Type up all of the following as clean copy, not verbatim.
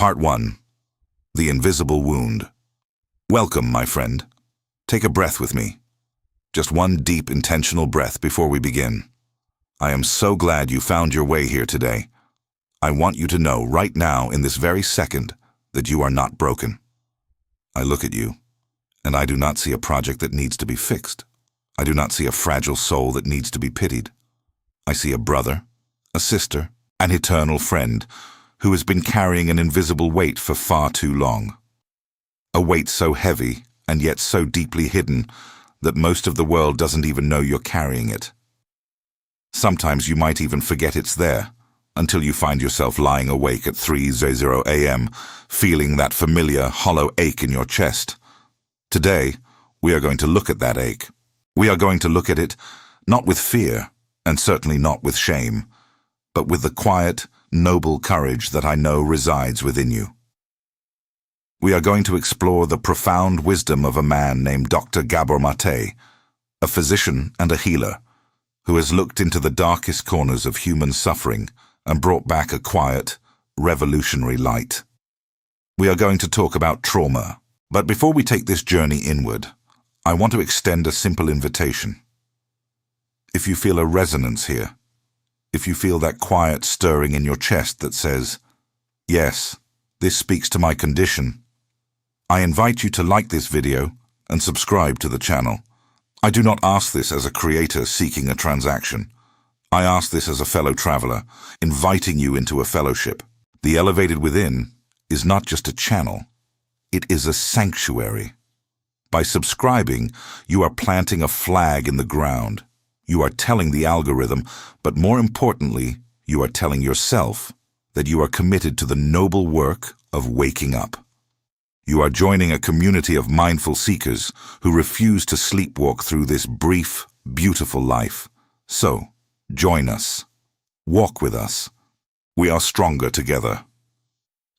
Part 1. The Invisible Wound. Welcome, my friend. Take a breath with me. Just one deep, intentional breath before we begin. I am so glad you found your way here today. I want you to know right now, in this very second, that you are not broken. I look at you, and I do not see a project that needs to be fixed. I do not see a fragile soul that needs to be pitied. I see a brother, a sister, an eternal friend, who has been carrying an invisible weight for far too long. A weight so heavy and yet so deeply hidden that most of the world doesn't even know you're carrying it. Sometimes you might even forget it's there until you find yourself lying awake at 3:00 a.m., feeling that familiar hollow ache in your chest. Today, we are going to look at that ache. We are going to look at it not with fear, and certainly not with shame, but with the quiet, noble courage that I know resides within you. We are going to explore the profound wisdom of a man named Dr. Gabor Maté, a physician and a healer, who has looked into the darkest corners of human suffering and brought back a quiet, revolutionary light. We are going to talk about trauma, but before we take this journey inward, I want to extend a simple invitation. If you feel a resonance here, if you feel that quiet stirring in your chest that says, yes, this speaks to my condition, I invite you to like this video and subscribe to the channel. I do not ask this as a creator seeking a transaction. I ask this as a fellow traveler, inviting you into a fellowship. The elevated within is not just a channel, it is a sanctuary. By subscribing, you are planting a flag in the ground. You are telling the algorithm, but more importantly, you are telling yourself that you are committed to the noble work of waking up. You are joining a community of mindful seekers who refuse to sleepwalk through this brief, beautiful life. So, join us. Walk with us. We are stronger together.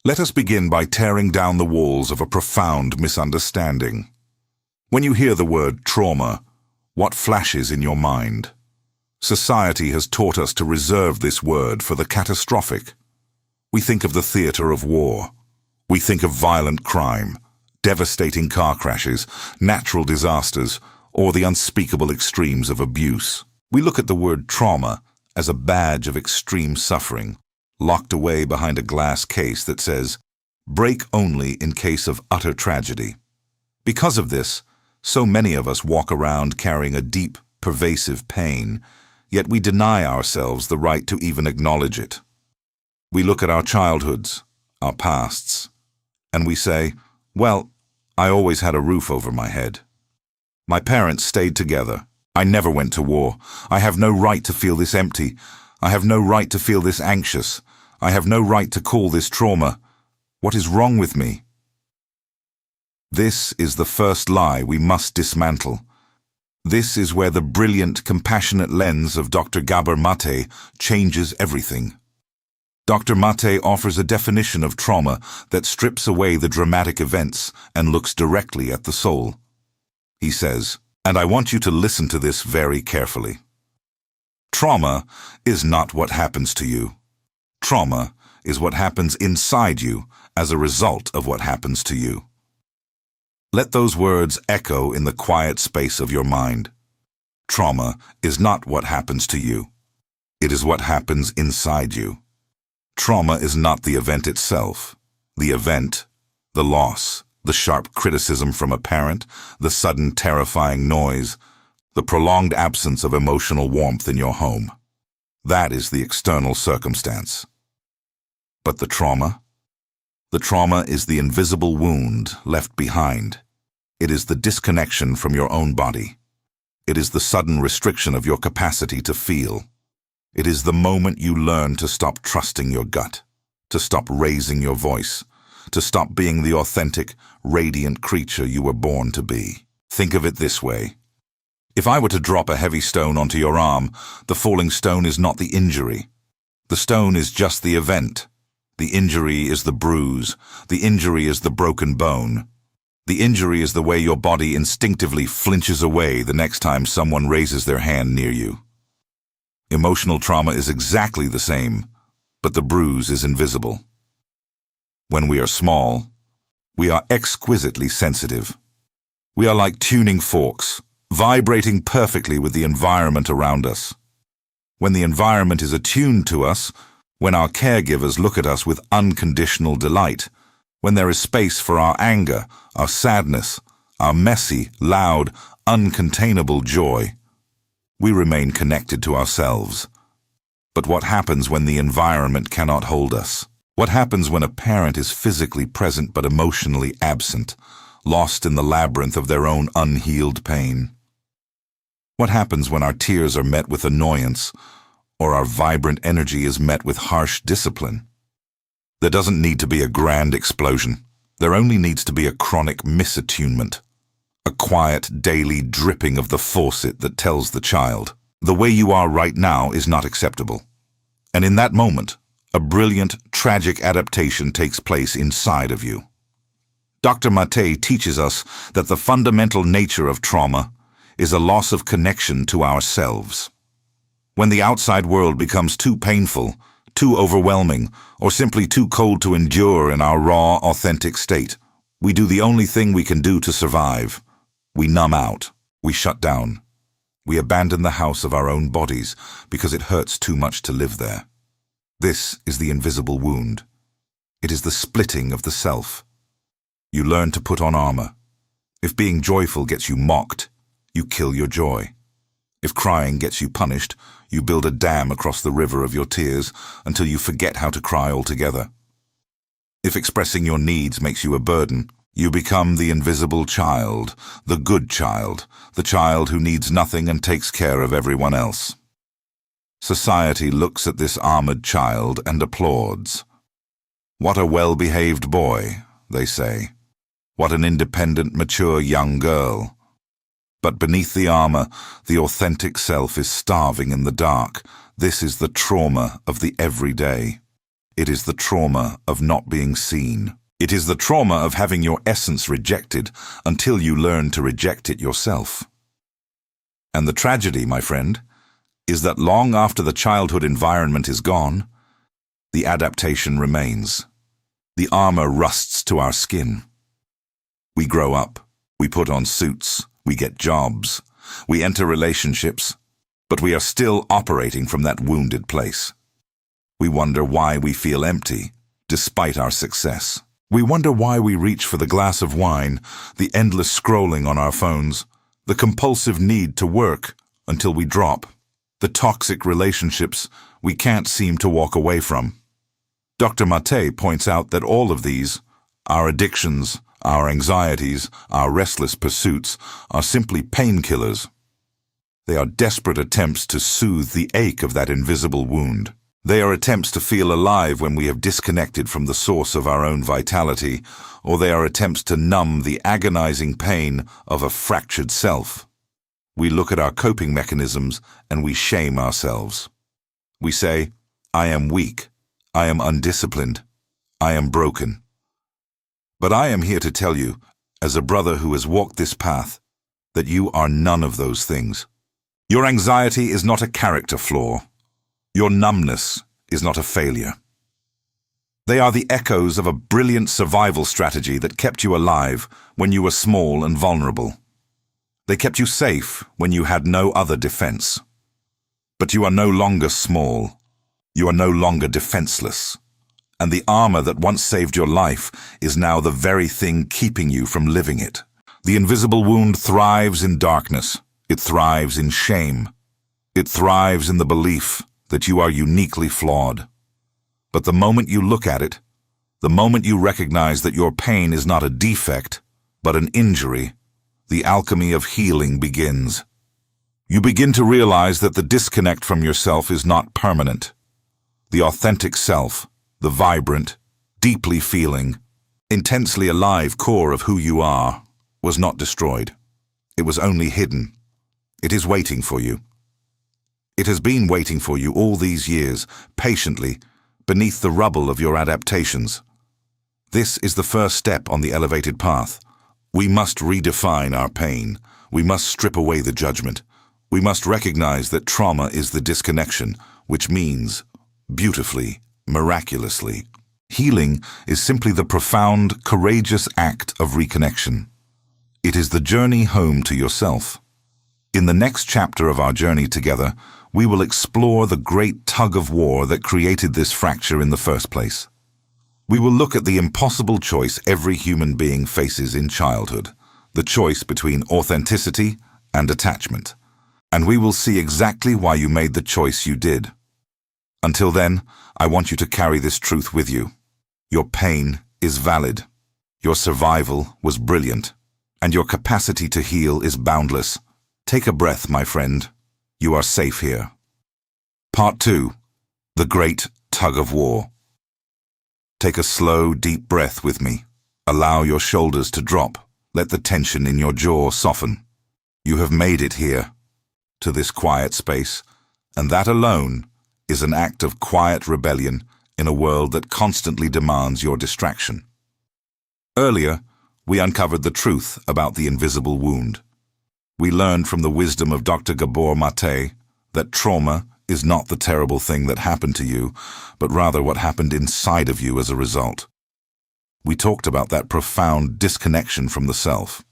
Let us begin by tearing down the walls of a profound misunderstanding. When you hear the word trauma, what flashes in your mind? Society has taught us to reserve this word for the catastrophic. We think of the theater of war. We think of violent crime, devastating car crashes, natural disasters, or the unspeakable extremes of abuse. We look at the word trauma as a badge of extreme suffering, locked away behind a glass case that says, "Break only in case of utter tragedy." Because of this, so many of us walk around carrying a deep, pervasive pain, yet we deny ourselves the right to even acknowledge it. We look at our childhoods, our pasts, and we say, well, I always had a roof over my head. My parents stayed together. I never went to war. I have no right to feel this empty. I have no right to feel this anxious. I have no right to call this trauma. What is wrong with me? This is the first lie we must dismantle. This is where the brilliant, compassionate lens of Dr. Gabor Maté changes everything. Dr. Maté offers a definition of trauma that strips away the dramatic events and looks directly at the soul. He says, and I want you to listen to this very carefully. Trauma is not what happens to you. Trauma is what happens inside you as a result of what happens to you. Let those words echo in the quiet space of your mind. Trauma is not what happens to you. It is what happens inside you. Trauma is not the event itself. The event, the loss, the sharp criticism from a parent, the sudden terrifying noise, the prolonged absence of emotional warmth in your home. That is the external circumstance. But the trauma? The trauma is the invisible wound left behind. It is the disconnection from your own body. It is the sudden restriction of your capacity to feel. It is the moment you learn to stop trusting your gut, to stop raising your voice, to stop being the authentic, radiant creature you were born to be. Think of it this way. If I were to drop a heavy stone onto your arm, the falling stone is not the injury. The stone is just the event. The injury is the bruise. The injury is the broken bone. The injury is the way your body instinctively flinches away the next time someone raises their hand near you. Emotional trauma is exactly the same, but the bruise is invisible. When we are small, we are exquisitely sensitive. We are like tuning forks, vibrating perfectly with the environment around us. When the environment is attuned to us, when our caregivers look at us with unconditional delight, when there is space for our anger, our sadness, our messy, loud, uncontainable joy, we remain connected to ourselves. But what happens when the environment cannot hold us? What happens when a parent is physically present but emotionally absent, lost in the labyrinth of their own unhealed pain? What happens when our tears are met with annoyance, or our vibrant energy is met with harsh discipline? There doesn't need to be a grand explosion. There only needs to be a chronic misattunement. A quiet, daily dripping of the faucet that tells the child, the way you are right now is not acceptable. And in that moment, a brilliant, tragic adaptation takes place inside of you. Dr. Maté teaches us that the fundamental nature of trauma is a loss of connection to ourselves. When the outside world becomes too painful, too overwhelming, or simply too cold to endure in our raw, authentic state, we do the only thing we can do to survive. We numb out. We shut down. We abandon the house of our own bodies because it hurts too much to live there. This is the invisible wound. It is the splitting of the self. You learn to put on armor. If being joyful gets you mocked, you kill your joy. If crying gets you punished, you build a dam across the river of your tears until you forget how to cry altogether. If expressing your needs makes you a burden, you become the invisible child, the good child, the child who needs nothing and takes care of everyone else. Society looks at this armored child and applauds. What a well-behaved boy, they say. What an independent, mature young girl. But beneath the armor, the authentic self is starving in the dark. This is the trauma of the everyday. It is the trauma of not being seen. It is the trauma of having your essence rejected until you learn to reject it yourself. And the tragedy, my friend, is that long after the childhood environment is gone, the adaptation remains. The armor rusts to our skin. We grow up, we put on suits, we get jobs, we enter relationships, but we are still operating from that wounded place. We wonder why we feel empty, despite our success. We wonder why we reach for the glass of wine, the endless scrolling on our phones, the compulsive need to work until we drop, the toxic relationships we can't seem to walk away from. Dr. Maté points out that all of these, our addictions, our anxieties, our restless pursuits, are simply painkillers. They are desperate attempts to soothe the ache of that invisible wound. They are attempts to feel alive when we have disconnected from the source of our own vitality, or they are attempts to numb the agonizing pain of a fractured self. We look at our coping mechanisms and we shame ourselves. We say, I am weak, I am undisciplined, I am broken. But I am here to tell you, as a brother who has walked this path, that you are none of those things. Your anxiety is not a character flaw. Your numbness is not a failure. They are the echoes of a brilliant survival strategy that kept you alive when you were small and vulnerable. They kept you safe when you had no other defense. But you are no longer small. You are no longer defenseless. And the armor that once saved your life is now the very thing keeping you from living it. The invisible wound thrives in darkness. It thrives in shame. It thrives in the belief that you are uniquely flawed. But the moment you look at it, the moment you recognize that your pain is not a defect, but an injury, the alchemy of healing begins. You begin to realize that the disconnect from yourself is not permanent. The authentic self, the vibrant, deeply feeling, intensely alive core of who you are, was not destroyed. It was only hidden. It is waiting for you. It has been waiting for you all these years, patiently, beneath the rubble of your adaptations. This is the first step on the elevated path. We must redefine our pain. We must strip away the judgment. We must recognize that trauma is the disconnection, which means, beautifully, miraculously, Healing is simply the profound, courageous act of reconnection. It is the journey home to yourself. In the next chapter of our journey together, we will explore the great tug-of-war that created this fracture in the first place. We will look at the impossible choice every human being faces in childhood, the choice between authenticity and attachment. And we will see exactly why you made the choice you did. Until then, I want you to carry this truth with you. Your pain is valid. Your survival was brilliant. And your capacity to heal is boundless. Take a breath, my friend. You are safe here. Part 2. The Great Tug-of-War. Take a slow, deep breath with me. Allow your shoulders to drop. Let the tension in your jaw soften. You have made it here, to this quiet space, and that alone is an act of quiet rebellion in a world that constantly demands your distraction. Earlier, we uncovered the truth about the invisible wound. We learned from the wisdom of Dr. Gabor Maté that trauma is not the terrible thing that happened to you, but rather what happened inside of you as a result. We talked about that profound disconnection from the self.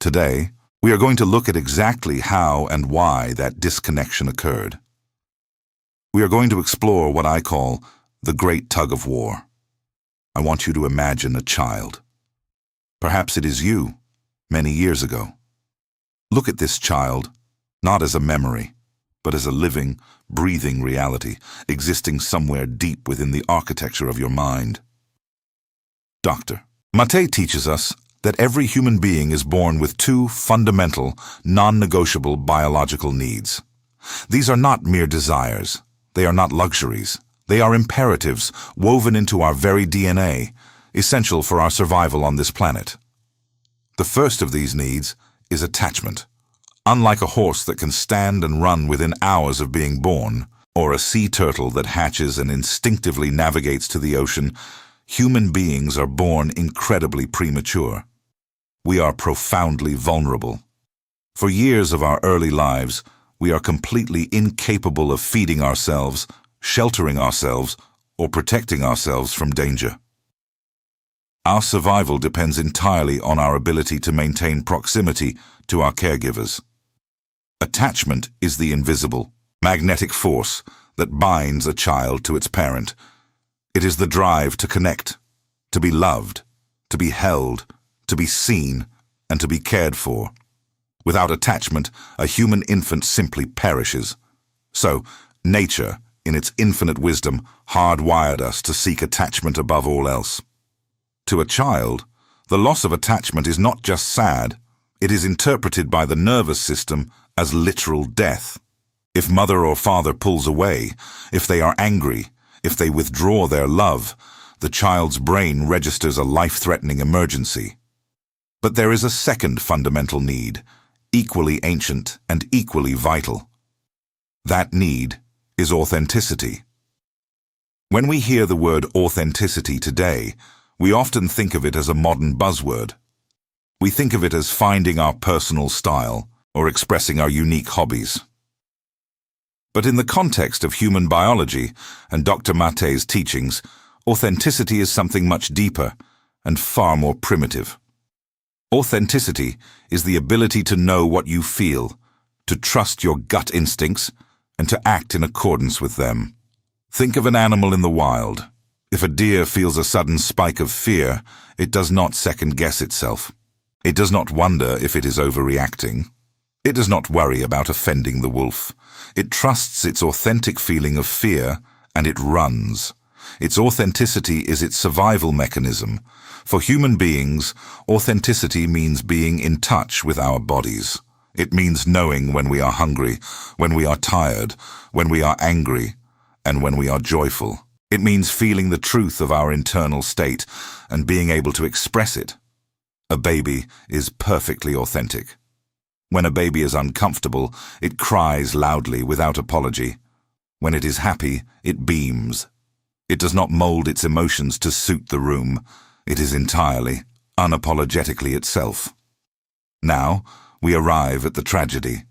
Today, we are going to look at exactly how and why that disconnection occurred. We are going to explore what I call the great tug-of-war. I want you to imagine a child. Perhaps it is you, many years ago. Look at this child, not as a memory, but as a living, breathing reality, existing somewhere deep within the architecture of your mind. Dr. Maté teaches us that every human being is born with two fundamental, non-negotiable biological needs. These are not mere desires. They are not luxuries. They are imperatives woven into our very DNA, essential for our survival on this planet. The first of these needs is attachment. Unlike a horse that can stand and run within hours of being born, or a sea turtle that hatches and instinctively navigates to the ocean, human beings are born incredibly premature. We are profoundly vulnerable. For years of our early lives, we are completely incapable of feeding ourselves, sheltering ourselves, or protecting ourselves from danger. Our survival depends entirely on our ability to maintain proximity to our caregivers. Attachment is the invisible, magnetic force that binds a child to its parent. It is the drive to connect, to be loved, to be held, to be seen, and to be cared for. Without attachment, a human infant simply perishes. So, nature, in its infinite wisdom, hardwired us to seek attachment above all else. To a child, the loss of attachment is not just sad, it is interpreted by the nervous system as literal death. If mother or father pulls away, if they are angry, if they withdraw their love, the child's brain registers a life-threatening emergency. But there is a second fundamental need, equally ancient and equally vital. That need is authenticity. When we hear the word authenticity today, we often think of it as a modern buzzword. We think of it as finding our personal style or expressing our unique hobbies. But in the context of human biology and Dr. Maté's teachings, authenticity is something much deeper and far more primitive. Authenticity is the ability to know what you feel, to trust your gut instincts, and to act in accordance with them. Think of an animal in the wild. If a deer feels a sudden spike of fear, it does not second-guess itself. It does not wonder if it is overreacting. It does not worry about offending the wolf. It trusts its authentic feeling of fear, and it runs. Its authenticity is its survival mechanism. For human beings, authenticity means being in touch with our bodies. It means knowing when we are hungry, when we are tired, when we are angry, and when we are joyful. It means feeling the truth of our internal state and being able to express it. A baby is perfectly authentic. When a baby is uncomfortable, it cries loudly without apology. When it is happy, it beams. It does not mold its emotions to suit the room. It is entirely, unapologetically itself. Now, we arrive at the tragedy.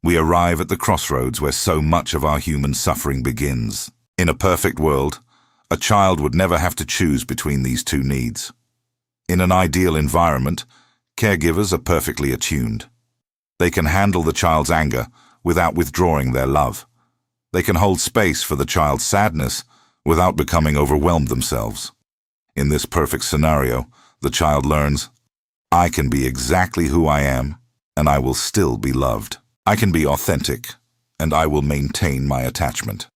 We arrive at the crossroads where so much of our human suffering begins. In a perfect world, A child would never have to choose between these two needs. In an ideal environment, caregivers are perfectly attuned. They can handle the child's anger without withdrawing their love. They can hold space for the child's sadness without becoming overwhelmed themselves. In this perfect scenario, the child learns, I can be exactly who I am, and I will still be loved. I can be authentic, and I will maintain my attachment.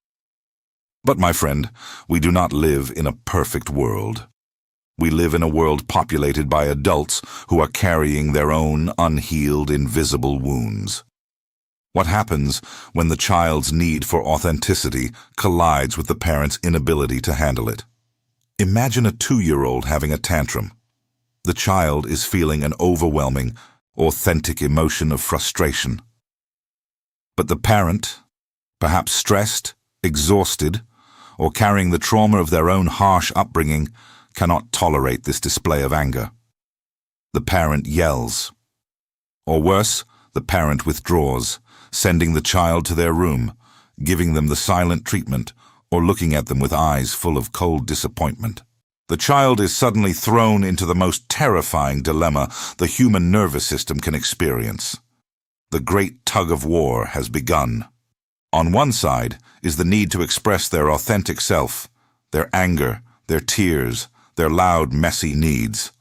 But, my friend, we do not live in a perfect world. We live in a world populated by adults who are carrying their own unhealed, invisible wounds. What happens when the child's need for authenticity collides with the parent's inability to handle it? Imagine a 2-year-old having a tantrum. The child is feeling an overwhelming, authentic emotion of frustration. But the parent, perhaps stressed, exhausted, or carrying the trauma of their own harsh upbringing, cannot tolerate this display of anger. The parent yells. Or worse, the parent withdraws, sending the child to their room, giving them the silent treatment, or looking at them with eyes full of cold disappointment. The child is suddenly thrown into the most terrifying dilemma the human nervous system can experience. The great tug-of-war has begun. On one side is the need to express their authentic self, their anger, their tears, their loud, messy needs.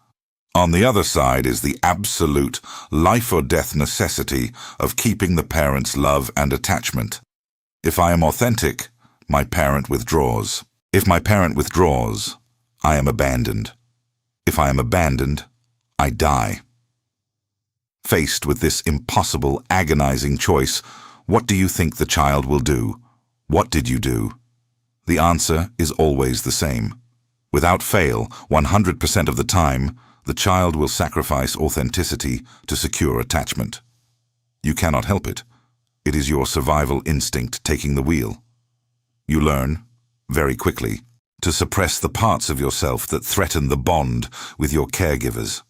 On the other side is the absolute life-or-death necessity of keeping the parent's love and attachment. If I am authentic, my parent withdraws. If my parent withdraws, I am abandoned. If I am abandoned, I die. Faced with this impossible, agonizing choice, what do you think the child will do? What did you do? The answer is always the same. Without fail, 100% of the time, the child will sacrifice authenticity to secure attachment. You cannot help it. It is your survival instinct taking the wheel. You learn, very quickly, to suppress the parts of yourself that threaten the bond with your caregivers.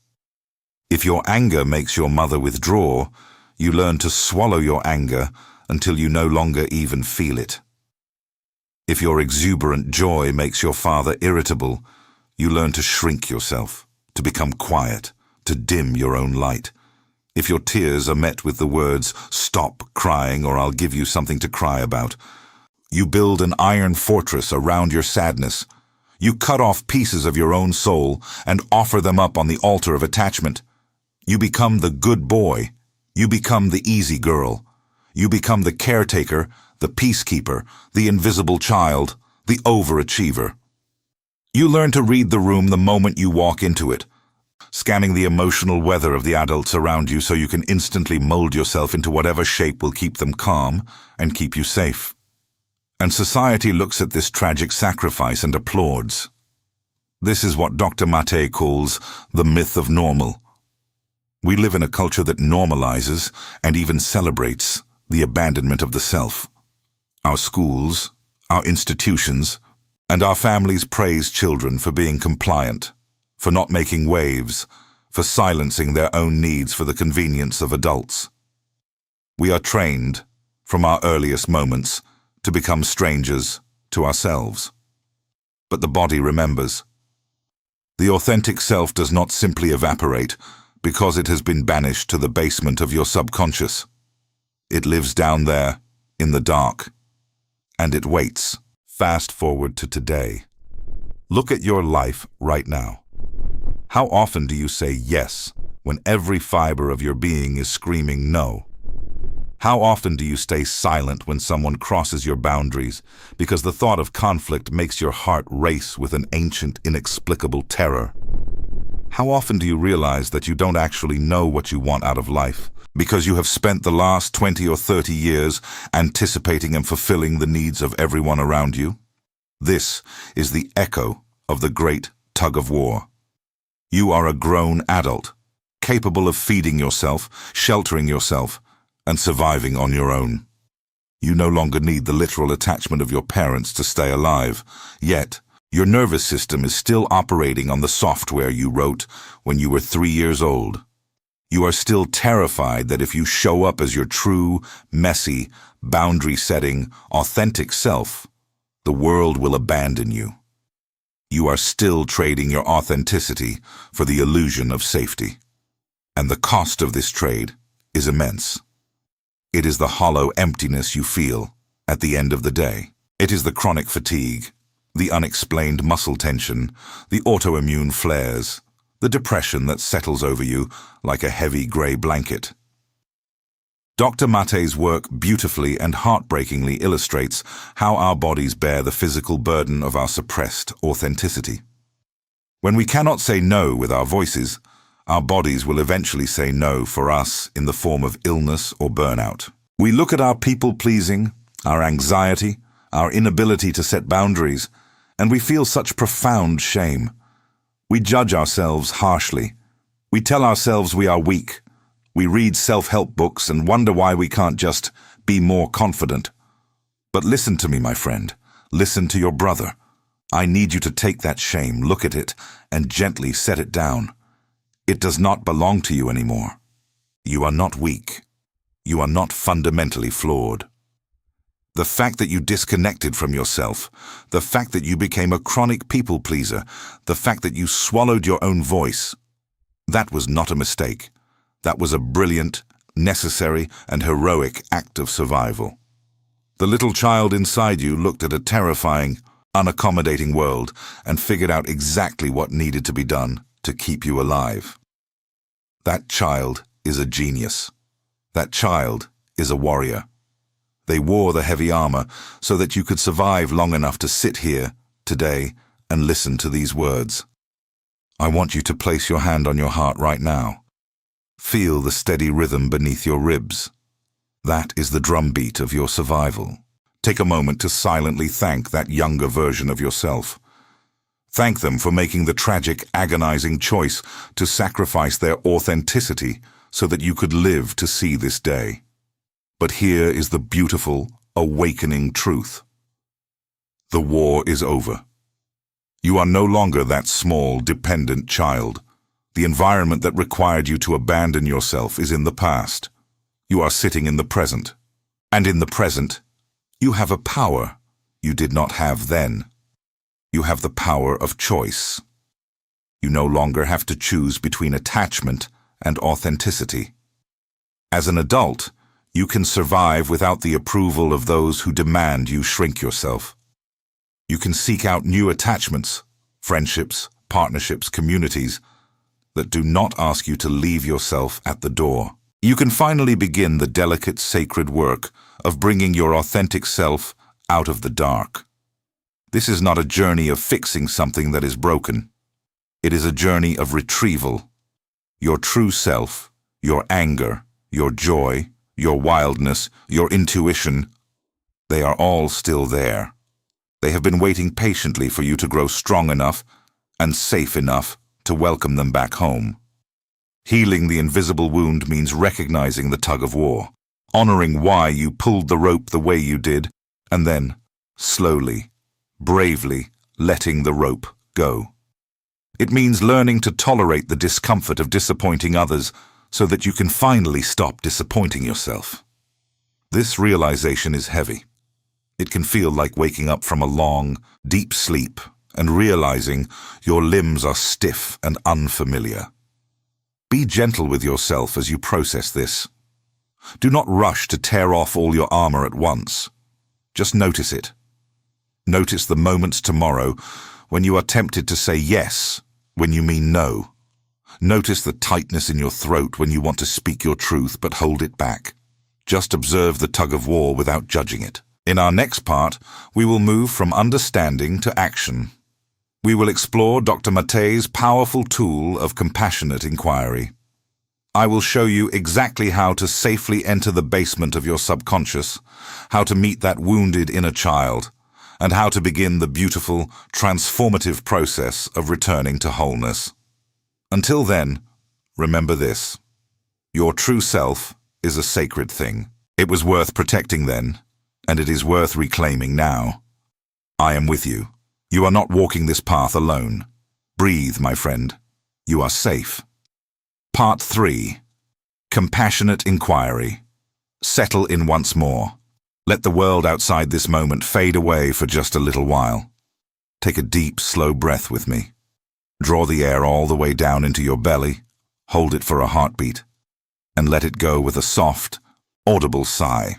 If your anger makes your mother withdraw, you learn to swallow your anger until you no longer even feel it. If your exuberant joy makes your father irritable, you learn to shrink yourself, to become quiet, to dim your own light. If your tears are met with the words, "Stop crying or I'll give you something to cry about," you build an iron fortress around your sadness. You cut off pieces of your own soul and offer them up on the altar of attachment. You become the good boy. You become the easy girl. You become the caretaker, the peacekeeper, the invisible child, the overachiever. You learn to read the room the moment you walk into it, scanning the emotional weather of the adults around you so you can instantly mold yourself into whatever shape will keep them calm and keep you safe. And society looks at this tragic sacrifice and applauds. This is what Dr. Maté calls the myth of normal. We live in a culture that normalizes and even celebrates the abandonment of the self. Our schools, our institutions, and our families praise children for being compliant, for not making waves, for silencing their own needs for the convenience of adults. We are trained, from our earliest moments, to become strangers to ourselves. But the body remembers. The authentic self does not simply evaporate because it has been banished to the basement of your subconscious. It lives down there, in the dark, and it waits. Fast forward to today. Look at your life right now. How often do you say yes when every fiber of your being is screaming no? How often do you stay silent when someone crosses your boundaries because the thought of conflict makes your heart race with an ancient, inexplicable terror? How often do you realize that you don't actually know what you want out of life because you have spent the last 20 or 30 years anticipating and fulfilling the needs of everyone around you? This is the echo of the great tug-of-war. You are a grown adult, capable of feeding yourself, sheltering yourself, and surviving on your own. You no longer need the literal attachment of your parents to stay alive, yet your nervous system is still operating on the software you wrote when you were 3 years old. You are still terrified that if you show up as your true, messy, boundary-setting, authentic self, the world will abandon you. You are still trading your authenticity for the illusion of safety. And the cost of this trade is immense. It is the hollow emptiness you feel at the end of the day. It is the chronic fatigue, the unexplained muscle tension, the autoimmune flares, the depression that settles over you like a heavy grey blanket. Dr. Maté's work beautifully and heartbreakingly illustrates how our bodies bear the physical burden of our suppressed authenticity. When we cannot say no with our voices, our bodies will eventually say no for us in the form of illness or burnout. We look at our people-pleasing, our anxiety, our inability to set boundaries, and we feel such profound shame. We judge ourselves harshly. We tell ourselves we are weak. We read self-help books and wonder why we can't just be more confident. But listen to me, my friend. Listen to your brother. I need you to take that shame, look at it, and gently set it down. It does not belong to you anymore. You are not weak. You are not fundamentally flawed. The fact that you disconnected from yourself, the fact that you became a chronic people-pleaser, the fact that you swallowed your own voice, that was not a mistake. That was a brilliant, necessary, and heroic act of survival. The little child inside you looked at a terrifying, unaccommodating world and figured out exactly what needed to be done to keep you alive. That child is a genius. That child is a warrior. They wore the heavy armor so that you could survive long enough to sit here today and listen to these words. I want you to place your hand on your heart right now. Feel the steady rhythm beneath your ribs. That is the drumbeat of your survival. Take a moment to silently thank that younger version of yourself. Thank them for making the tragic, agonizing choice to sacrifice their authenticity so that you could live to see this day. But here is the beautiful, awakening truth. The war is over. You are no longer that small, dependent child. The environment that required you to abandon yourself is in the past. You are sitting in the present. And in the present, you have a power you did not have then. You have the power of choice. You no longer have to choose between attachment and authenticity. As an adult, you can survive without the approval of those who demand you shrink yourself. You can seek out new attachments, friendships, partnerships, communities, that do not ask you to leave yourself at the door. You can finally begin the delicate, sacred work of bringing your authentic self out of the dark. This is not a journey of fixing something that is broken. It is a journey of retrieval. Your true self, your anger, your joy, your wildness, your intuition, they are all still there. They have been waiting patiently for you to grow strong enough and safe enough to welcome them back home. Healing the invisible wound means recognizing the tug-of-war, honoring why you pulled the rope the way you did, and then, slowly, bravely, letting the rope go. It means learning to tolerate the discomfort of disappointing others so that you can finally stop disappointing yourself. This realization is heavy. It can feel like waking up from a long, deep sleep and realizing your limbs are stiff and unfamiliar. Be gentle with yourself as you process this. Do not rush to tear off all your armor at once. Just notice it. Notice the moments tomorrow when you are tempted to say yes when you mean no. Notice the tightness in your throat when you want to speak your truth but hold it back. Just observe the tug-of-war without judging it. In our next part, we will move from understanding to action. We will explore Dr. Maté's powerful tool of compassionate inquiry. I will show you exactly how to safely enter the basement of your subconscious, how to meet that wounded inner child, and how to begin the beautiful, transformative process of returning to wholeness. Until then, remember this. Your true self is a sacred thing. It was worth protecting then, and it is worth reclaiming now. I am with you. You are not walking this path alone. Breathe, my friend. You are safe. Part 3. Compassionate inquiry. Settle in once more. Let the world outside this moment fade away for just a little while. Take a deep, slow breath with me. Draw the air all the way down into your belly, hold it for a heartbeat, and let it go with a soft, audible sigh.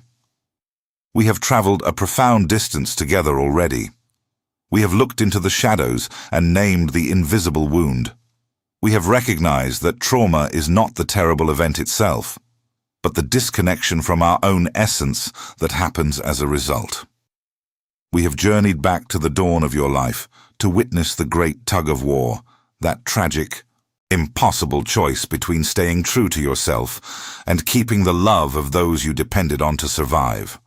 We have traveled a profound distance together already. We have looked into the shadows and named the invisible wound. We have recognized that trauma is not the terrible event itself, but the disconnection from our own essence that happens as a result. We have journeyed back to the dawn of your life to witness the great tug-of-war, that tragic, impossible choice between staying true to yourself and keeping the love of those you depended on to survive.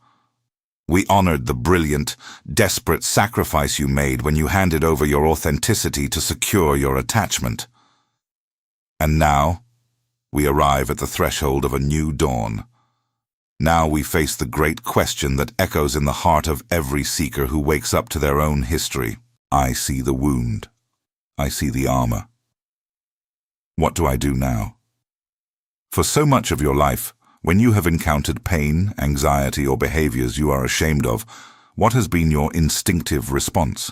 We honored the brilliant, desperate sacrifice you made when you handed over your authenticity to secure your attachment. And now, we arrive at the threshold of a new dawn. Now we face the great question that echoes in the heart of every seeker who wakes up to their own history. I see the wound. I see the armor. What do I do now? For so much of your life, when you have encountered pain, anxiety, or behaviors you are ashamed of, what has been your instinctive response?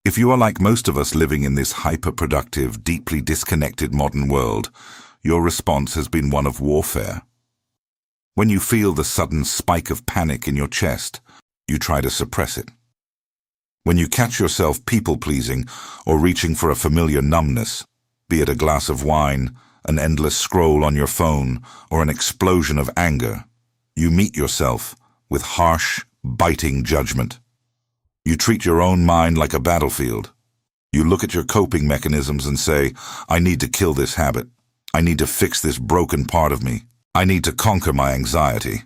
If you are like most of us living in this hyper-productive, deeply disconnected modern world, your response has been one of warfare. When you feel the sudden spike of panic in your chest, you try to suppress it. When you catch yourself people-pleasing or reaching for a familiar numbness, be it a glass of wine, an endless scroll on your phone, or an explosion of anger, you meet yourself with harsh, biting judgment. You treat your own mind like a battlefield. You look at your coping mechanisms and say, I need to kill this habit. I need to fix this broken part of me. I need to conquer my anxiety.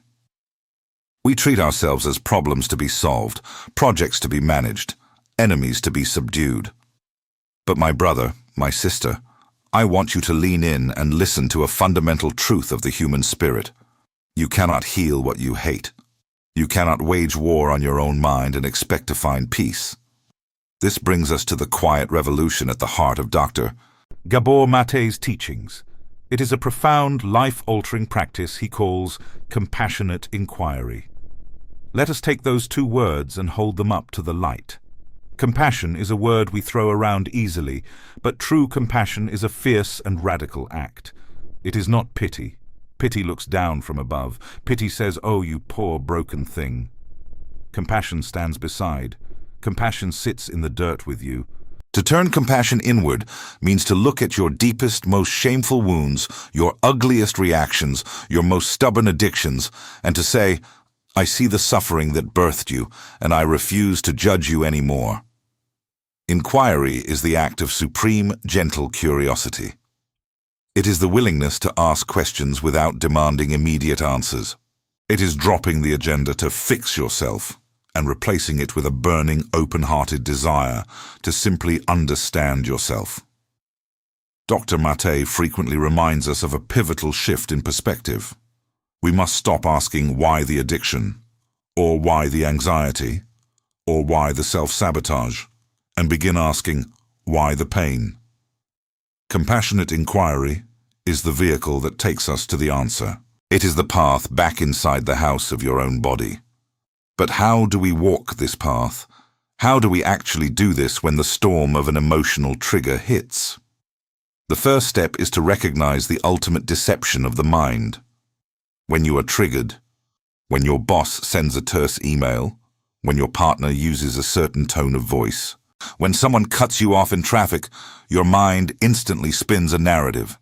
We treat ourselves as problems to be solved, projects to be managed, enemies to be subdued. But my brother, my sister, I want you to lean in and listen to a fundamental truth of the human spirit. You cannot heal what you hate. You cannot wage war on your own mind and expect to find peace. This brings us to the quiet revolution at the heart of Dr. Gabor Maté's teachings. It is a profound, life-altering practice he calls compassionate inquiry. Let us take those two words and hold them up to the light. Compassion is a word we throw around easily, but true compassion is a fierce and radical act. It is not pity. Pity looks down from above. Pity says, "Oh, you poor broken thing." Compassion stands beside. Compassion sits in the dirt with you. To turn compassion inward means to look at your deepest, most shameful wounds, your ugliest reactions, your most stubborn addictions, and to say, I see the suffering that birthed you, and I refuse to judge you anymore. Inquiry is the act of supreme, gentle curiosity. It is the willingness to ask questions without demanding immediate answers. It is dropping the agenda to fix yourself and replacing it with a burning, open-hearted desire to simply understand yourself. Dr. Maté frequently reminds us of a pivotal shift in perspective. We must stop asking why the addiction, or why the anxiety, or why the self-sabotage, and begin asking why the pain. Compassionate inquiry is the vehicle that takes us to the answer. It is the path back inside the house of your own body. But how do we walk this path? How do we actually do this when the storm of an emotional trigger hits? The first step is to recognize the ultimate deception of the mind. When you are triggered, when your boss sends a terse email, when your partner uses a certain tone of voice, when someone cuts you off in traffic, your mind instantly spins a narrative.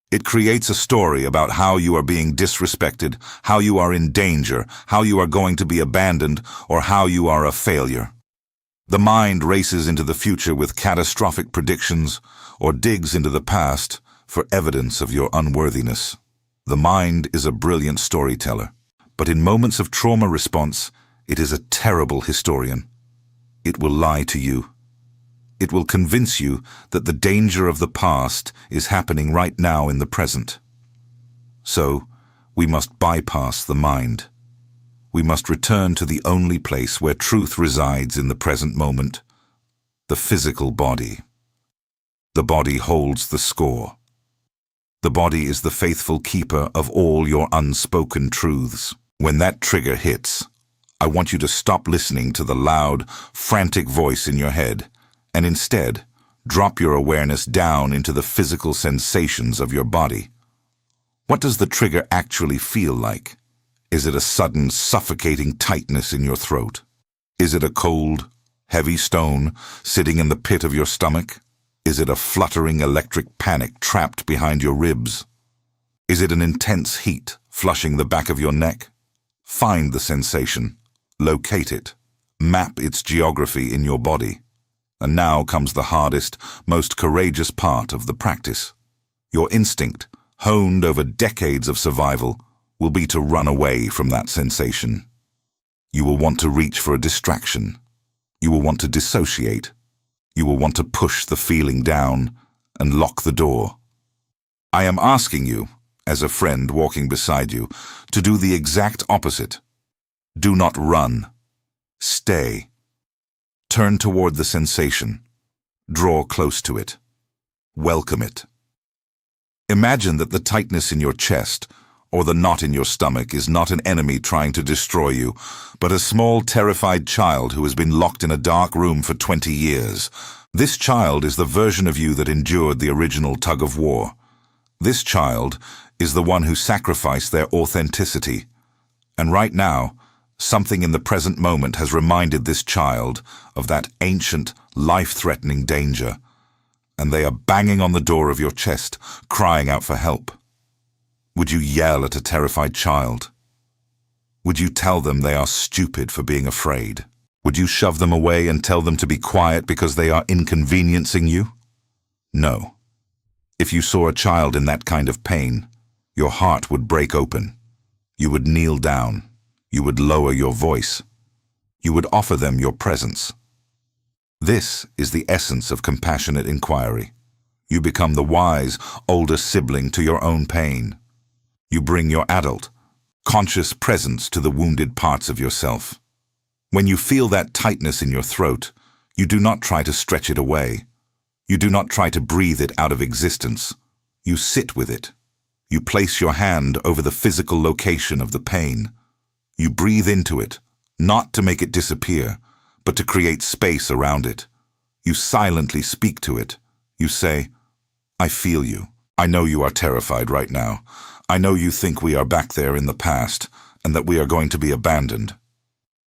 It creates a story about how you are being disrespected, how you are in danger, how you are going to be abandoned, or how you are a failure. The mind races into the future with catastrophic predictions or digs into the past for evidence of your unworthiness. The mind is a brilliant storyteller, but in moments of trauma response, it is a terrible historian. It will lie to you. It will convince you that the danger of the past is happening right now in the present. So, we must bypass the mind. We must return to the only place where truth resides in the present moment, the physical body. The body holds the score. The body is the faithful keeper of all your unspoken truths. When that trigger hits, I want you to stop listening to the loud, frantic voice in your head, and instead, drop your awareness down into the physical sensations of your body. What does the trigger actually feel like? Is it a sudden, suffocating tightness in your throat? Is it a cold, heavy stone sitting in the pit of your stomach? Is it a fluttering electric panic trapped behind your ribs? Is it an intense heat flushing the back of your neck? Find the sensation, locate it, map its geography in your body. And now comes the hardest, most courageous part of the practice. Your instinct, honed over decades of survival, will be to run away from that sensation. You will want to reach for a distraction. You will want to dissociate. You will want to push the feeling down and lock the door. I am asking you, as a friend walking beside you, to do the exact opposite. Do not run. Stay. Turn toward the sensation. Draw close to it. Welcome it. Imagine that the tightness in your chest or the knot in your stomach is not an enemy trying to destroy you, but a small, terrified child who has been locked in a dark room for 20 years. This child is the version of you that endured the original tug-of-war. This child is the one who sacrificed their authenticity. And right now, something in the present moment has reminded this child of that ancient, life-threatening danger. And they are banging on the door of your chest, crying out for help. Would you yell at a terrified child? Would you tell them they are stupid for being afraid? Would you shove them away and tell them to be quiet because they are inconveniencing you? No. If you saw a child in that kind of pain, your heart would break open. You would kneel down. You would lower your voice. You would offer them your presence. This is the essence of compassionate inquiry. You become the wise, older sibling to your own pain. You bring your adult, conscious presence to the wounded parts of yourself. When you feel that tightness in your throat, you do not try to stretch it away. You do not try to breathe it out of existence. You sit with it. You place your hand over the physical location of the pain. You breathe into it, not to make it disappear, but to create space around it. You silently speak to it. You say, I feel you. I know you are terrified right now. I know you think we are back there in the past and that we are going to be abandoned.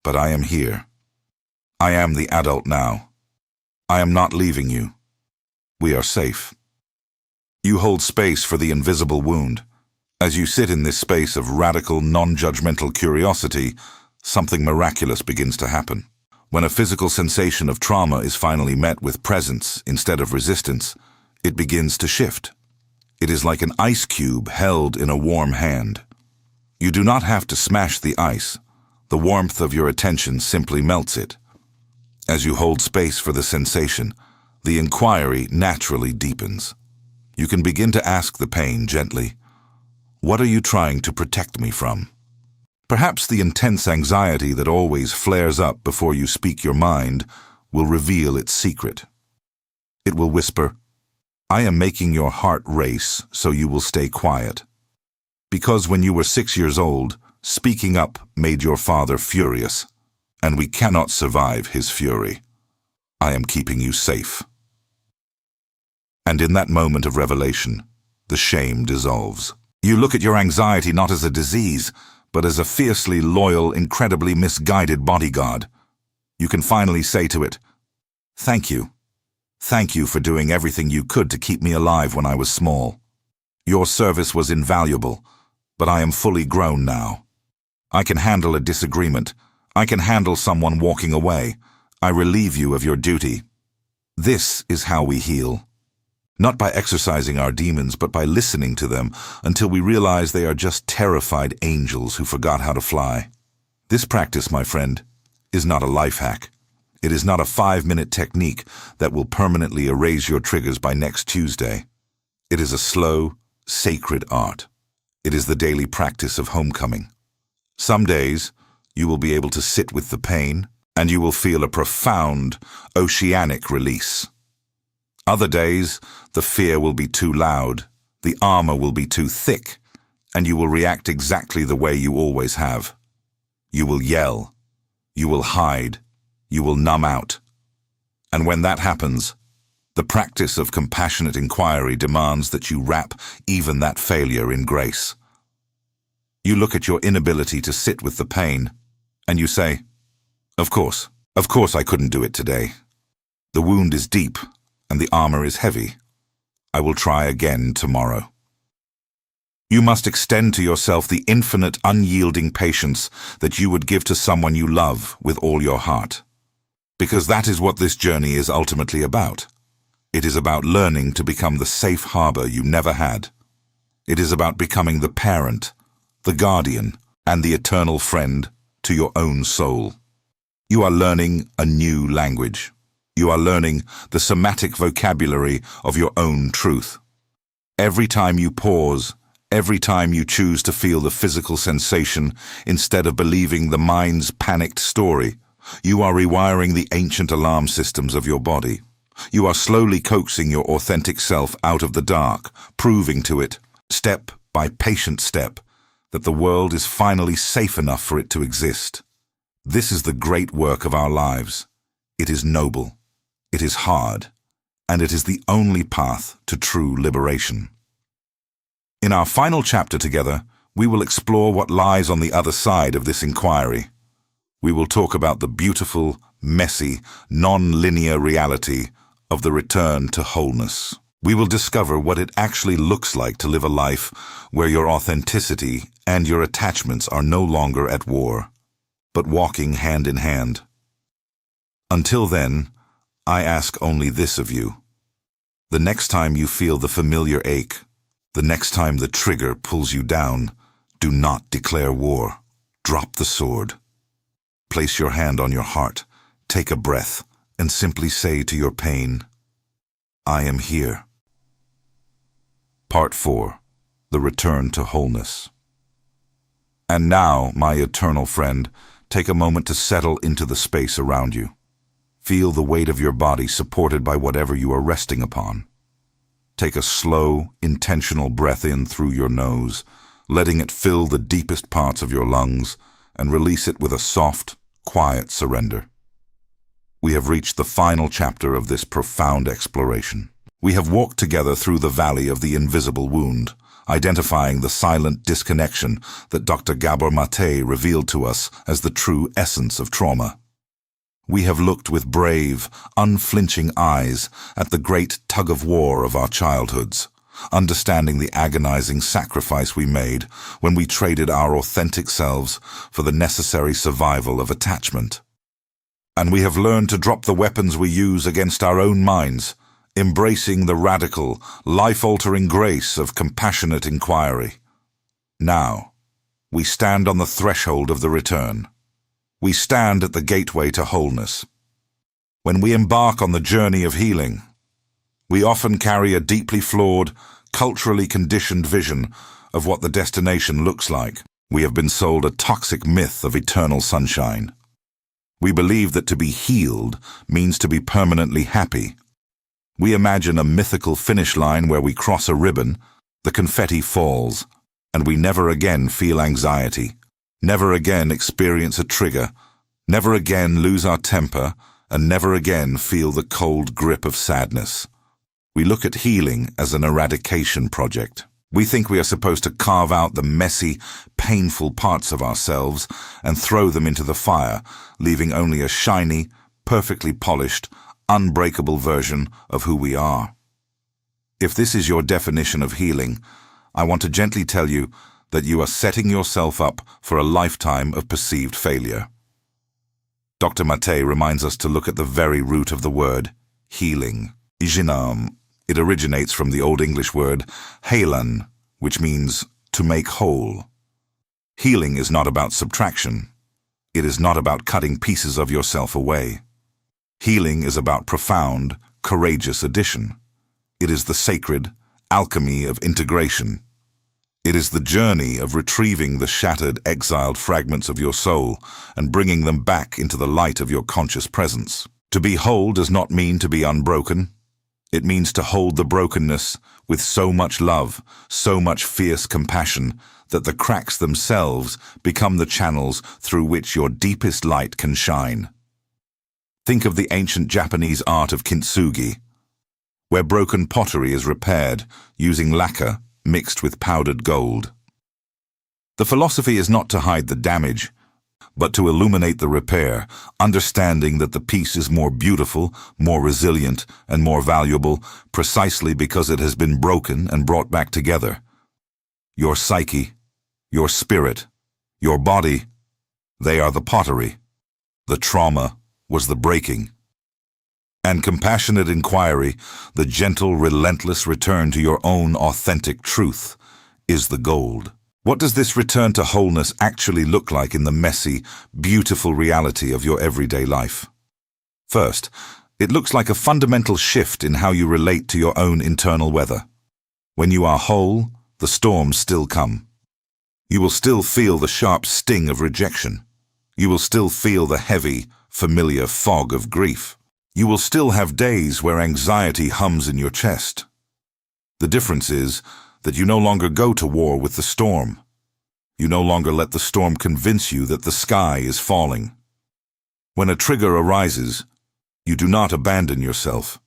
But I am here. I am the adult now. I am not leaving you. We are safe. You hold space for the invisible wound. As you sit in this space of radical, non-judgmental curiosity, something miraculous begins to happen. When a physical sensation of trauma is finally met with presence instead of resistance, it begins to shift. It is like an ice cube held in a warm hand. You do not have to smash the ice. The warmth of your attention simply melts it. As you hold space for the sensation, the inquiry naturally deepens. You can begin to ask the pain gently, what are you trying to protect me from? Perhaps the intense anxiety that always flares up before you speak your mind will reveal its secret. It will whisper, I am making your heart race so you will stay quiet. Because when you were 6 years old, speaking up made your father furious, and we cannot survive his fury. I am keeping you safe. And in that moment of revelation, the shame dissolves. You look at your anxiety not as a disease, but as a fiercely loyal, incredibly misguided bodyguard. You can finally say to it, thank you. Thank you for doing everything you could to keep me alive when I was small. Your service was invaluable, but I am fully grown now. I can handle a disagreement. I can handle someone walking away. I relieve you of your duty. This is how we heal. Not by exercising our demons, but by listening to them until we realize they are just terrified angels who forgot how to fly. This practice, my friend, is not a life hack. It is not a 5-minute technique that will permanently erase your triggers by next Tuesday. It is a slow, sacred art. It is the daily practice of homecoming. Some days, you will be able to sit with the pain, and you will feel a profound, oceanic release. Other days, the fear will be too loud, the armor will be too thick, and you will react exactly the way you always have. You will yell. You will hide. You will numb out. And when that happens, the practice of compassionate inquiry demands that you wrap even that failure in grace. You look at your inability to sit with the pain, and you say, of course I couldn't do it today. The wound is deep, and the armor is heavy. I will try again tomorrow. You must extend to yourself the infinite, unyielding patience that you would give to someone you love with all your heart. Because that is what this journey is ultimately about. It is about learning to become the safe harbor you never had. It is about becoming the parent, the guardian, and the eternal friend to your own soul. You are learning a new language. You are learning the somatic vocabulary of your own truth. Every time you pause, every time you choose to feel the physical sensation instead of believing the mind's panicked story, you are rewiring the ancient alarm systems of your body. You are slowly coaxing your authentic self out of the dark, proving to it, step by patient step, that the world is finally safe enough for it to exist. This is the great work of our lives. It is noble, it is hard, and it is the only path to true liberation. In our final chapter together, we will explore what lies on the other side of this inquiry. We will talk about the beautiful, messy, non-linear reality of the return to wholeness. We will discover what it actually looks like to live a life where your authenticity and your attachments are no longer at war, but walking hand in hand. Until then, I ask only this of you. The next time you feel the familiar ache, the next time the trigger pulls you down, do not declare war. Drop the sword. Place your hand on your heart, take a breath, and simply say to your pain, I am here. Part 4. The Return to Wholeness. And now, my eternal friend, take a moment to settle into the space around you. Feel the weight of your body supported by whatever you are resting upon. Take a slow, intentional breath in through your nose, letting it fill the deepest parts of your lungs, and release it with a soft, quiet surrender. We have reached the final chapter of this profound exploration. We have walked together through the valley of the invisible wound, identifying the silent disconnection that Dr. Gabor Maté revealed to us as the true essence of trauma. We have looked with brave, unflinching eyes at the great tug-of-war of our childhoods, understanding the agonizing sacrifice we made when we traded our authentic selves for the necessary survival of attachment. And we have learned to drop the weapons we use against our own minds, embracing the radical, life-altering grace of compassionate inquiry. Now, we stand on the threshold of the return. We stand at the gateway to wholeness. When we embark on the journey of healing, we often carry a deeply flawed, culturally conditioned vision of what the destination looks like. We have been sold a toxic myth of eternal sunshine. We believe that to be healed means to be permanently happy. We imagine a mythical finish line where we cross a ribbon, the confetti falls, and we never again feel anxiety, never again experience a trigger, never again lose our temper, and never again feel the cold grip of sadness. We look at healing as an eradication project. We think we are supposed to carve out the messy, painful parts of ourselves and throw them into the fire, leaving only a shiny, perfectly polished, unbreakable version of who we are. If this is your definition of healing, I want to gently tell you that you are setting yourself up for a lifetime of perceived failure. Dr. Maté reminds us to look at the very root of the word, healing. It originates from the Old English word heilan, which means to make whole. Healing is not about subtraction. It is not about cutting pieces of yourself away. Healing is about profound, courageous addition. It is the sacred alchemy of integration. It is the journey of retrieving the shattered, exiled fragments of your soul and bringing them back into the light of your conscious presence. To be whole does not mean to be unbroken. It means to hold the brokenness with so much love, so much fierce compassion, that the cracks themselves become the channels through which your deepest light can shine. Think of the ancient Japanese art of kintsugi, where broken pottery is repaired using lacquer mixed with powdered gold. The philosophy is not to hide the damage, but to illuminate the repair, understanding that the piece is more beautiful, more resilient, and more valuable precisely because it has been broken and brought back together. Your psyche, your spirit, your body, they are the pottery. The trauma was the breaking. And compassionate inquiry, the gentle, relentless return to your own authentic truth, is the gold. What does this return to wholeness actually look like in the messy, beautiful reality of your everyday life? First, it looks like a fundamental shift in how you relate to your own internal weather. When you are whole, the storms still come. You will still feel the sharp sting of rejection. You will still feel the heavy, familiar fog of grief. You will still have days where anxiety hums in your chest. The difference is that you no longer go to war with the storm. You no longer let the storm convince you that the sky is falling. When a trigger arises, you do not abandon yourself.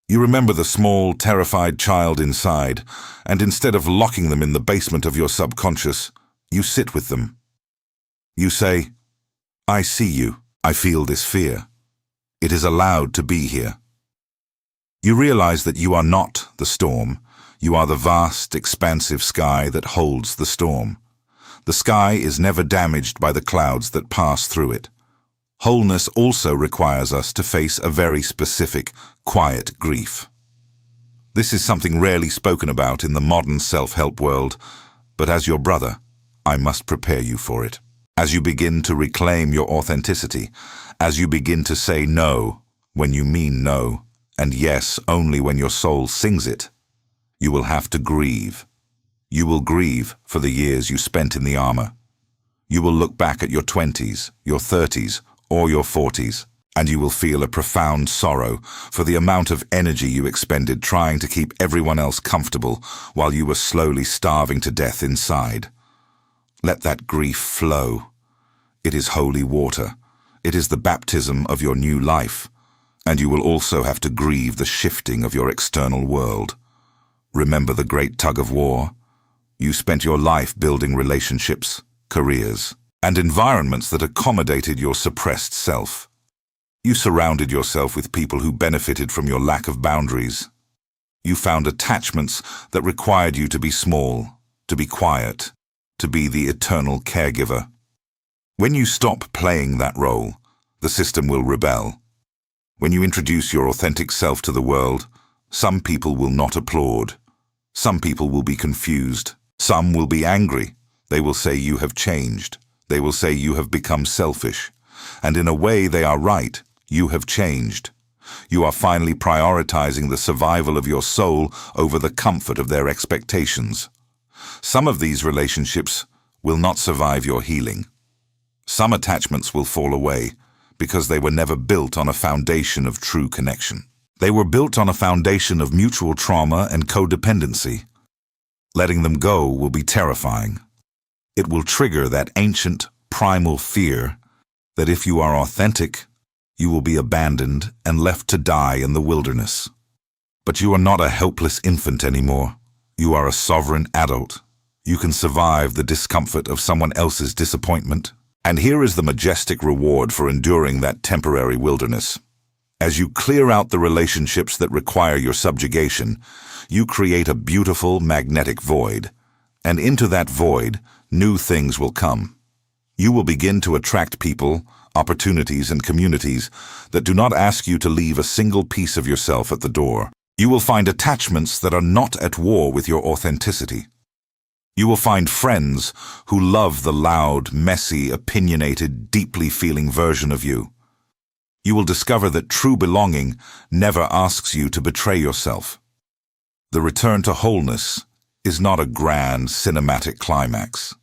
You remember the small, terrified child inside, and instead of locking them in the basement of your subconscious, you sit with them. You say, "I see you. I feel this fear. It is allowed to be here." You realize that you are not the storm. You are the vast, expansive sky that holds the storm. The sky is never damaged by the clouds that pass through it. Wholeness also requires us to face a very specific, quiet grief. This is something rarely spoken about in the modern self-help world, but as your brother, I must prepare you for it. As you begin to reclaim your authenticity, as you begin to say no when you mean no, and yes only when your soul sings it, you will have to grieve. You will grieve for the years you spent in the armor. You will look back at your 20s, your 30s, or your 40s, and you will feel a profound sorrow for the amount of energy you expended trying to keep everyone else comfortable while you were slowly starving to death inside. Let that grief flow. It is holy water. It is the baptism of your new life, and you will also have to grieve the shifting of your external world. Remember the great tug-of-war? You spent your life building relationships, careers, and environments that accommodated your suppressed self. You surrounded yourself with people who benefited from your lack of boundaries. You found attachments that required you to be small, to be quiet, to be the eternal caregiver. When you stop playing that role, the system will rebel. When you introduce your authentic self to the world, some people will not applaud. Some people will be confused. Some will be angry. They will say you have changed. They will say you have become selfish. And in a way they are right. You have changed. You are finally prioritizing the survival of your soul over the comfort of their expectations. Some of these relationships will not survive your healing. Some attachments will fall away because they were never built on a foundation of true connection. They were built on a foundation of mutual trauma and codependency. Letting them go will be terrifying. It will trigger that ancient, primal fear that if you are authentic, you will be abandoned and left to die in the wilderness. But you are not a helpless infant anymore. You are a sovereign adult. You can survive the discomfort of someone else's disappointment. And here is the majestic reward for enduring that temporary wilderness. As you clear out the relationships that require your subjugation, you create a beautiful magnetic void. And into that void, new things will come. You will begin to attract people, opportunities, and communities that do not ask you to leave a single piece of yourself at the door. You will find attachments that are not at war with your authenticity. You will find friends who love the loud, messy, opinionated, deeply feeling version of you. You will discover that true belonging never asks you to betray yourself. The return to wholeness is not a grand, cinematic climax.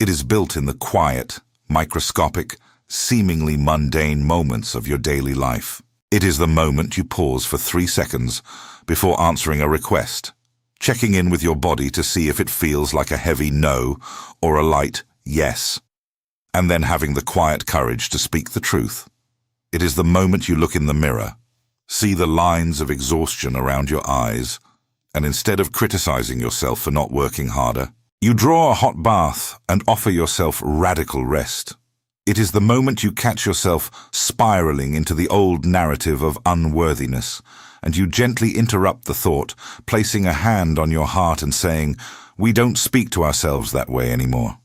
It is built in the quiet, microscopic, seemingly mundane moments of your daily life. It is the moment you pause for 3 seconds before answering a request, checking in with your body to see if it feels like a heavy no or a light yes, and then having the quiet courage to speak the truth. It is the moment you look in the mirror, see the lines of exhaustion around your eyes, and instead of criticizing yourself for not working harder, you draw a hot bath and offer yourself radical rest. It is the moment you catch yourself spiraling into the old narrative of unworthiness, and you gently interrupt the thought, placing a hand on your heart and saying, "We don't speak to ourselves that way anymore."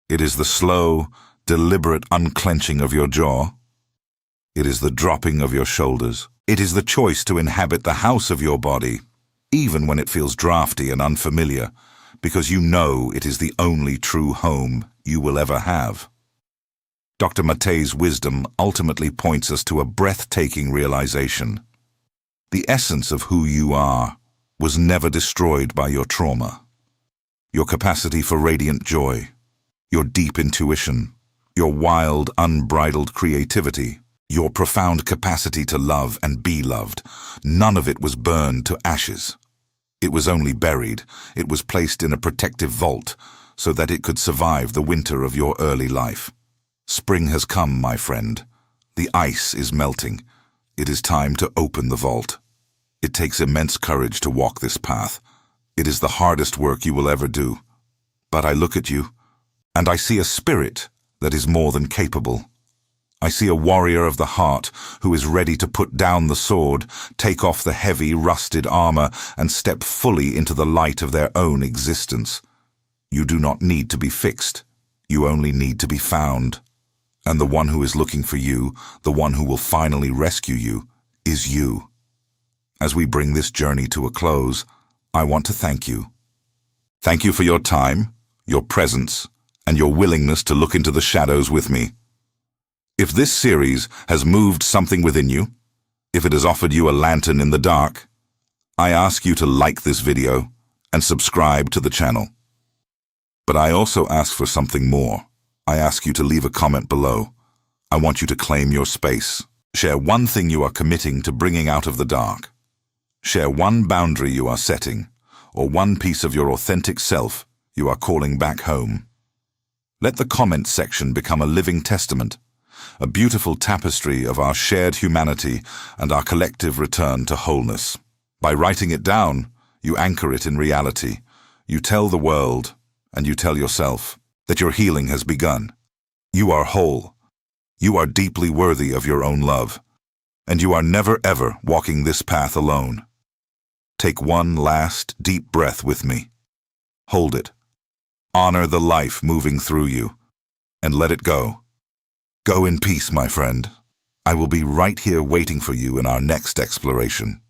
It is the slow, deliberate unclenching of your jaw. It is the dropping of your shoulders. It is the choice to inhabit the house of your body, even when it feels drafty and unfamiliar, because you know it is the only true home you will ever have. Dr. Maté's wisdom ultimately points us to a breathtaking realization. The essence of who you are was never destroyed by your trauma. Your capacity for radiant joy, your deep intuition, your wild, unbridled creativity, your profound capacity to love and be loved, none of it was burned to ashes. It was only buried. It was placed in a protective vault so that it could survive the winter of your early life. Spring has come, my friend. The ice is melting. It is time to open the vault. It takes immense courage to walk this path. It is the hardest work you will ever do. But I look at you, and I see a spirit that is more than capable. I see a warrior of the heart who is ready to put down the sword, take off the heavy, rusted armor, and step fully into the light of their own existence. You do not need to be fixed. You only need to be found. And the one who is looking for you, the one who will finally rescue you, is you. As we bring this journey to a close, I want to thank you. Thank you for your time, your presence, and your willingness to look into the shadows with me. If this series has moved something within you, if it has offered you a lantern in the dark, I ask you to like this video and subscribe to the channel. But I also ask for something more. I ask you to leave a comment below. I want you to claim your space. Share one thing you are committing to bringing out of the dark. Share one boundary you are setting, or one piece of your authentic self you are calling back home. Let the comment section become a living testament, a beautiful tapestry of our shared humanity and our collective return to wholeness. By writing it down, you anchor it in reality. You tell the world, and you tell yourself, that your healing has begun. You are whole. You are deeply worthy of your own love. And you are never ever walking this path alone. Take one last deep breath with me. Hold it. Honor the life moving through you. And let it go. Go in peace, my friend. I will be right here waiting for you in our next exploration.